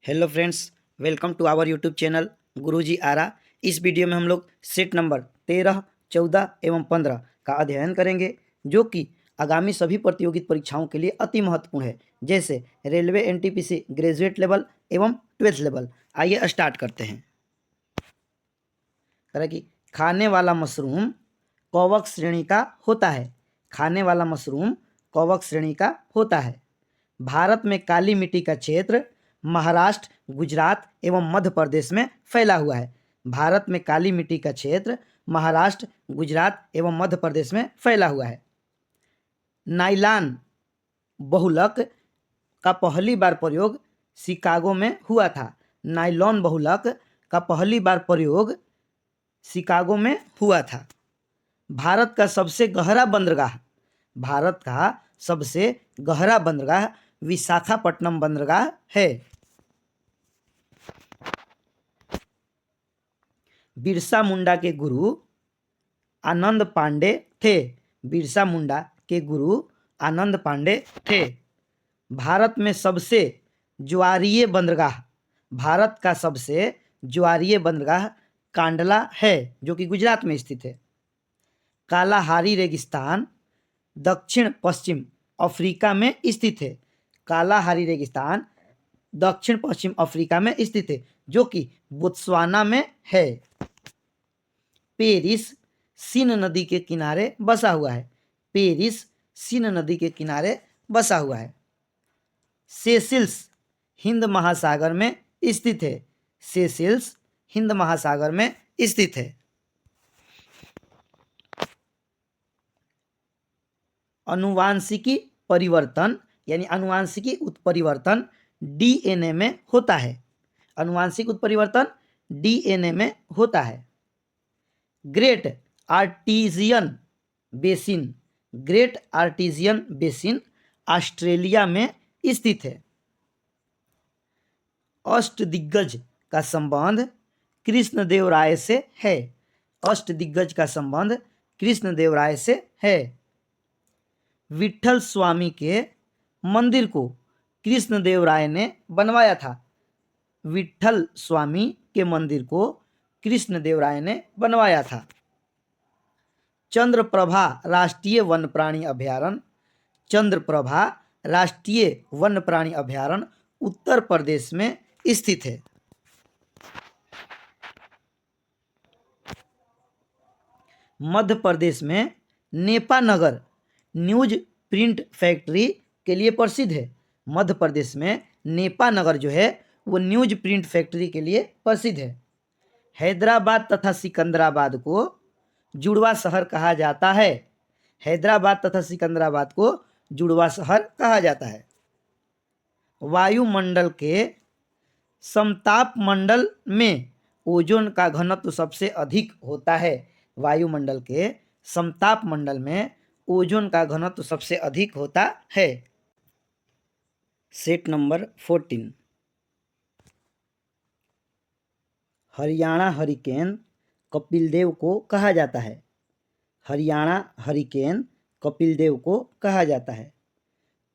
Hello friends, welcome to our YouTube channel Guruji Ara. इस video में हम लोग सेट नंबर 13, 14 एवं 15 का अध्ययन करेंगे, जो कि आगामी सभी प्रतियोगित परीक्षाओं के लिए अति महत्वपूर्ण है, जैसे रेलवे एनटीपीसी ग्रेजुएट लेवल एवं 12th लेवल। आइए स्टार्ट करते हैं। करें कि खाने वाला मशरूम कवक श्रेणी का होता है। खाने वाला मशरूम कवक श्रेणी का होता है। भारत में काली मिट्टी का क्षेत्र महाराष्ट्र, गुजरात एवं मध्य प्रदेश में फैला हुआ है। भारत में काली मिट्टी का क्षेत्र महाराष्ट्र, गुजरात एवं मध्य प्रदेश में फैला हुआ है। नायलॉन बहुलक का पहली बार प्रयोग शिकागो में हुआ था। नायलॉन बहुलक का पहली बार प्रयोग शिकागो में हुआ था। भारत का सबसे गहरा बंदरगाह भारत का सबसे गहरा बंदरगाह विशाखापट्टनम बंदरगाह है। बिरसा मुंडा के गुरु आनंद पांडे थे। बिरसा मुंडा के गुरु आनंद पांडे थे। भारत में सबसे ज्वारीय बंदरगाह भारत का सबसे ज्वारीय बंदरगाह कांडला है, जो कि गुजरात में स्थित है। कालाहारी रेगिस्तान दक्षिण पश्चिम अफ्रीका में स्थित है। कालाहारी रेगिस्तान दक्षिण पश्चिम अफ्रीका में स्थित है, जो कि बोत्सवाना में है। पेरिस सीन नदी के किनारे बसा हुआ है। पेरिस सीन नदी के किनारे बसा हुआ है। सेशेल्स हिंद महासागर में स्थित है। सेशेल्स हिंद महासागर में स्थित है। अनुवांशिकी परिवर्तन यानी अनुवांशिकी उत्परिवर्तन डीएनए में होता है। अनुवांशिक उत्परिवर्तन डीएनए में होता है। Great Artesian Basin Great Artesian Basin Australia में स्थित है। अष्टदिग्गज का संबंध कृष्णदेवराय से है। अष्टदिग्गज का संबंध कृष्णदेवराय से है। विट्ठल स्वामी के मंदिर को कृष्णदेवराय ने बनवाया था। विट्ठल स्वामी के मंदिर को कृष्णदेवराय ने बनवाया था। चंद्रप्रभा राष्ट्रीय वन्य प्राणी अभयारण्य चंद्रप्रभा राष्ट्रीय वन्य प्राणी अभयारण्य उत्तर प्रदेश में स्थित है। मध्य प्रदेश में नेपा नगर न्यूज प्रिंट फैक्ट्री के लिए प्रसिद्ध है। मध्य प्रदेश में नेपा नगर जो है वो न्यूज प्रिंट फैक्ट्री के लिए प्रसिद्ध है। हैदराबाद तथा सिकंदराबाद को जुड़वा शहर कहा जाता है। हैदराबाद तथा सिकंदराबाद को जुड़वा शहर कहा जाता है। वायुमंडल के समताप मंडल में ओजोन का घनत्व सबसे अधिक होता है। वायुमंडल के समताप मंडल में ओजोन का घनत्व सबसे अधिक होता है। Set number 14। Haryana hurricane Kapildev को कहा जाता है। हरियाणा हरिकेन कपिलदेव को कहा जाता है।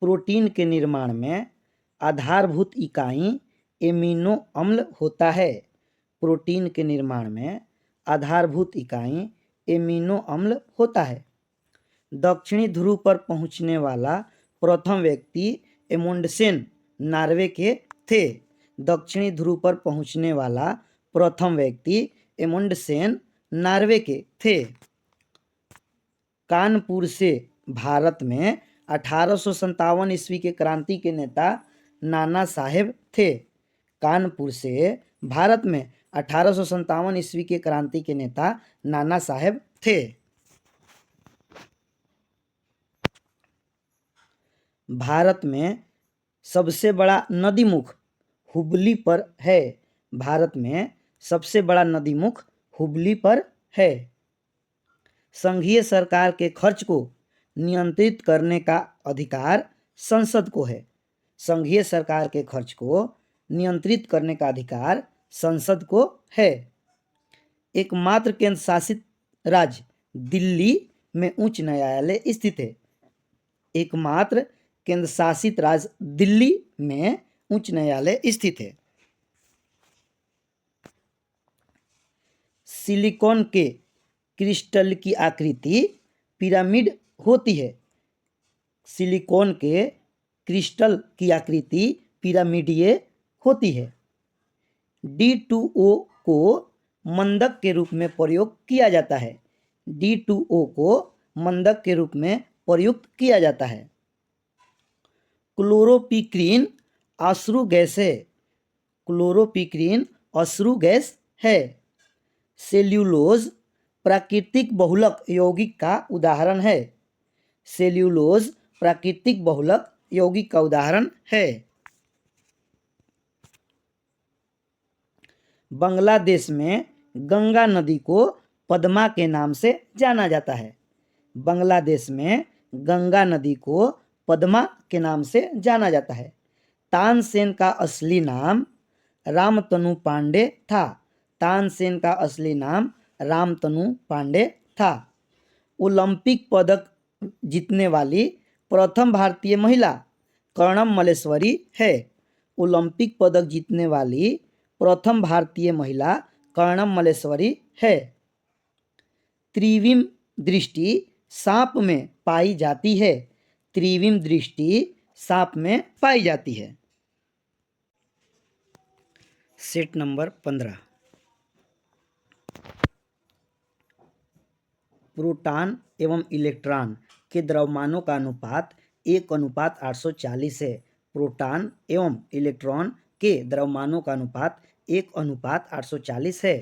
प्रोटीन के निर्माण में आधारभूत इकाई एमिनो अम्ल होता है। प्रोटीन के निर्माण में आधारभूत इकाई एमिनो अम्ल होता है। दक्षिणी ध्रुव पर पहुंचने वाला प्रथम व्यक्ति एमुंडसेन नॉर्वे के थे। दक्षिणी ध्रुव पर पहुंचने वाला प्रथम व्यक्ति एमुंडसेन नॉर्वे के थे। कानपुर से भारत में 1857 ईस्वी के क्रांति के नेता नाना साहेब थे। कानपुर से भारत में 1857 ईस्वी के क्रांति के नेता नाना साहेब थे। भारत में सबसे बड़ा नदीमुख हुबली पर है। भारत में सबसे बड़ा नदीमुख हुबली पर है। संघीय सरकार के खर्च को नियंत्रित करने का अधिकार संसद को है। संघीय सरकार के खर्च को नियंत्रित करने का अधिकार संसद को है। एकमात्र केंद्र शासित राज्य दिल्ली में उच्च न्यायालय स्थित है। एकमात्र केंद्र शासित राज्य दिल्ली में उच्च न्यायालय स्थित है। सिलिकॉन के क्रिस्टल की आकृति पिरामिड होती है। सिलिकॉन के क्रिस्टल की आकृति पिरामिडीय होती है। D2O को मंदक के रूप में प्रयोग किया जाता है। D2O को मंदक के रूप में प्रयुक्त किया जाता है। क्लोरोपिक्रीन अश्रु गैस है। क्लोरोपिक्रीन अश्रु गैस है। सेल्यूलोज प्राकृतिक बहुलक यौगिक का उदाहरण है। सेल्यूलोज प्राकृतिक बहुलक यौगिक का उदाहरण है। बांग्लादेश में गंगा नदी को पद्मा के नाम से जाना जाता है। बांग्लादेश में गंगा नदी को पद्मा के नाम से जाना जाता है। तानसेन का असली नाम रामतनु पांडे था। तानसेन का असली नाम रामतनु पांडे था। ओलंपिक पदक जीतने वाली प्रथम भारतीय महिला कर्णम मल्लेश्वरी है। ओलंपिक पदक जीतने वाली प्रथम भारतीय महिला कर्णम मल्लेश्वरी है। त्रिविम दृष्टि सांप में पाई जाती है। त्रिविम दृष्टि सांप में पाई जाती है। Set number 15। प्रोटॉन एवं इलेक्ट्रॉन के द्रव्यमानों का अनुपात 1:840 है। प्रोटॉन एवं इलेक्ट्रॉन के द्रव्यमानों का अनुपात 1:840 है।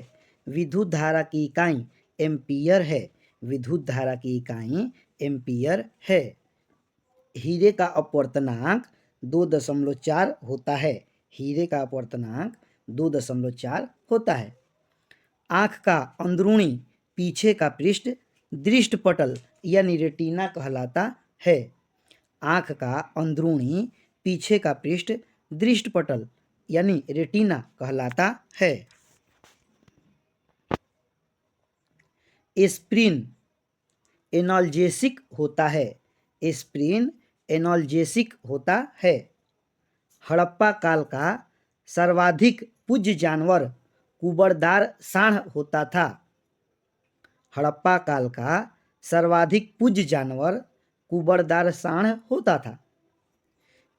विद्युत धारा की इकाई एम्पीयर है। विद्युत धारा की इकाई एम्पीयर है। हीरे का अपवर्तनांक 2.4 होता है। हीरे का अपवर्तनांक 2.4 होता है। आँख का अंदरूनी पीछे का पृष्ठ दृष्टिपटल यानी रेटिना कहलाता है। आँख का अंदरूनी पीछे का पृष्ठ दृष्टिपटल यानी रेटिना कहलाता है। एस्प्रिन एनाल्जेसिक होता है। एस्प्रिन एनाल्जेसिक होता है। हड़प्पा काल का सर्वाधिक पूज्य जानवर कुबड़दार सांड होता था। हड़प्पा काल का सर्वाधिक पूज्य जानवर कुबड़दार सांड होता था।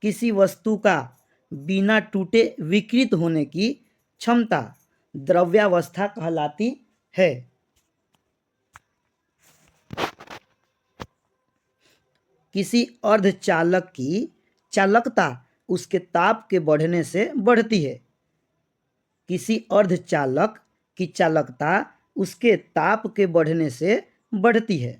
किसी वस्तु का बिना टूटे विकृत होने की क्षमता द्रव्यावस्था कहलाती है। किसी अर्धचालक की चालकता उसके ताप के बढ़ने से बढ़ती है। किसी अर्धचालक की चालकता उसके ताप के बढ़ने से बढ़ती है।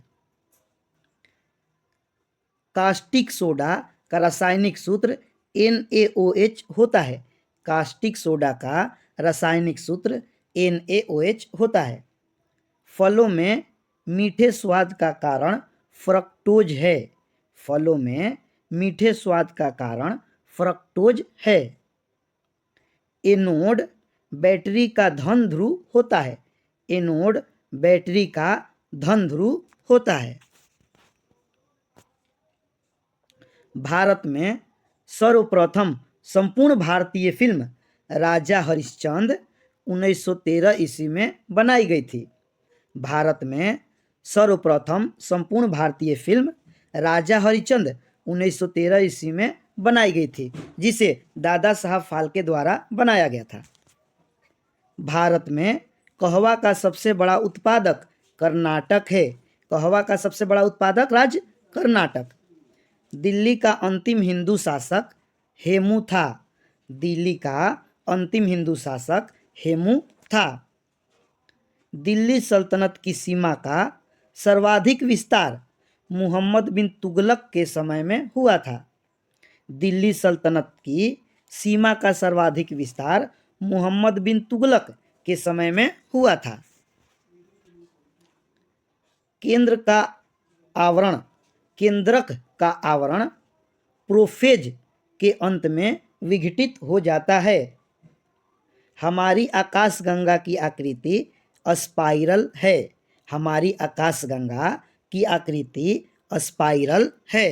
कास्टिक सोडा का रासायनिक सूत्र NaOH होता है। कास्टिक सोडा का रासायनिक सूत्र NaOH होता है। फलों में मीठे स्वाद का कारण फ्रक्टोज है। फलों में मीठे स्वाद का कारण फ्रक्टोज है। एनोड बैटरी का धन ध्रुव होता है। एनोड बैटरी का धन ध्रुव होता है। भारत में सर्वप्रथम संपूर्ण भारतीय फिल्म राजा हरिश्चंद्र 1913 ईस्वी में बनाई गई थी। भारत में सर्वप्रथम संपूर्ण भारतीय फिल्म राजा हरिश्चंद्र 1913 ईस्वी में बनाई गई थी, जिसे दादा साहब फाल्के द्वारा बनाया गया था। भारत में कहवा का सबसे बड़ा उत्पादक कर्नाटक है। कहवा का सबसे बड़ा उत्पादक राज्य कर्नाटक। दिल्ली का अंतिम हिंदू शासक हेमू था। दिल्ली का अंतिम हिंदू शासक हेमू था। दिल्ली सल्तनत की सीमा का सर्वाधिक विस्तार मुहम्मद बिन तुगलक के समय में हुआ था। दिल्ली सल्तनत की सीमा का सर्वाधिक विस्तार मुहम्मद बिन तुगलक के समय में हुआ था। केंद्रक का आवरण प्रोफेज के अंत में विघटित हो जाता है। हमारी आकाशगंगा की आकृति स्पाइरल है। हमारी आकाशगंगा की आकृति स्पाइरल है।